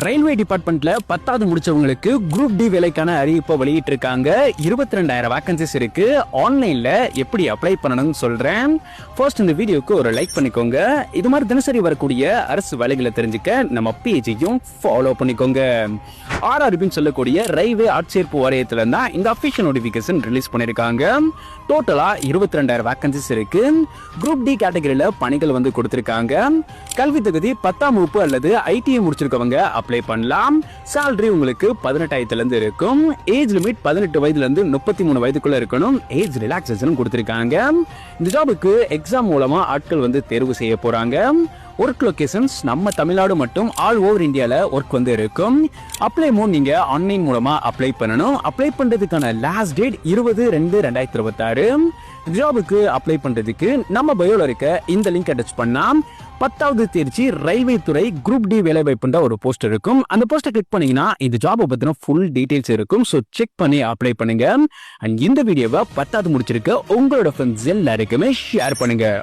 Railway டிபார்ட்மெண்ட்ல 10வது முடிச்சவங்களுக்கு group D வேலைக்கான அறிவிப்பை வெளியிட்டு இருக்காங்க. 22,000 வேகன்சிஸ் இருக்கு. ஆன்லைன்ல எப்படி அப்ளை பண்ணணும்னு சொல்றேன். ஃபர்ஸ்ட் இந்த வீடியோக்கு ஒரு லைக் பண்ணிக்கோங்க. இது மாதிரி தினசரி வரக்கூடிய அரசு வேலைகளை தெரிஞ்சுக்க நம்ம பேஜையும் ஃபாலோ பண்ணிக்கோங்க. ஆர்ஆர்பின்னு சொல்லக்கூடிய ரயில்வே ஆட்சேர்ப்பு வாரியத்துல தான் இந்த அபிஷியல் நோட்டிபிகேஷன் ரிலீஸ் பண்ணிருக்காங்க. டோட்டலா 22,000 வேகன்சிஸ் இருக்கு. குரூப் டி கேட்டகரியில பணிகள் வந்து கொடுத்திருக்காங்க. கல்வி தகுதி 10ஆம் வகுப்பு அல்லது ஐடிஐ முடிச்சிருக்கவங்க அப்ளை பண்ணலாம். salary உங்களுக்கு 18,000 இருந்து இருக்கும். ஏஜ் லிமிட் 18 வயதுல இருந்து 33 வயதுக்குள்ள இருக்கணும். ஏஜ் ரிலாக்ஸேஷன் கொடுத்திருக்காங்க. இந்த ஜாபுக்கு எக்ஸாம் மூலமா ஆட்கள் வந்து தேர்வு செய்ய போறாங்க. ஒர்க் லொகேஷன்ஸ் நம்ம தமிழ்நாடு மற்றும் ஆல் ஓவர் இந்தியால ஒர்க் வந்து இருக்கும். அப்ளை மோட் நீங்க ஆன்லைன் மூலமா அப்ளை பண்ணணும். அப்ளை பண்றதுக்கான லாஸ்ட் டேட் 20/2/2026. ஜாபுக்கு அப்ளை பண்றதுக்கு நம்ம பயோல இருக்க இந்த லிங்க் அட்டாச் பண்ணா 10வது தேர்ச்சி ரயில்வே துறை குரூப் டி வேலை வாய்ப்புன்ற ஒரு போஸ்ட் இருக்கும். அந்த போஸ்ட்டை கிளிக் பண்ணீங்கன்னா இந்த ஜாபை பத்தின ஃபுல் டீடைல்ஸ் இருக்கும். ஸோ செக் பண்ணி அப்ளை பண்ணுங்க. அண்ட் இந்த வீடியோவை 10வது முடிச்சிருக்க உங்களோட ஃப்ரெண்ட்ஸ் எல்லாருக்குமே ஷேர் பண்ணுங்க.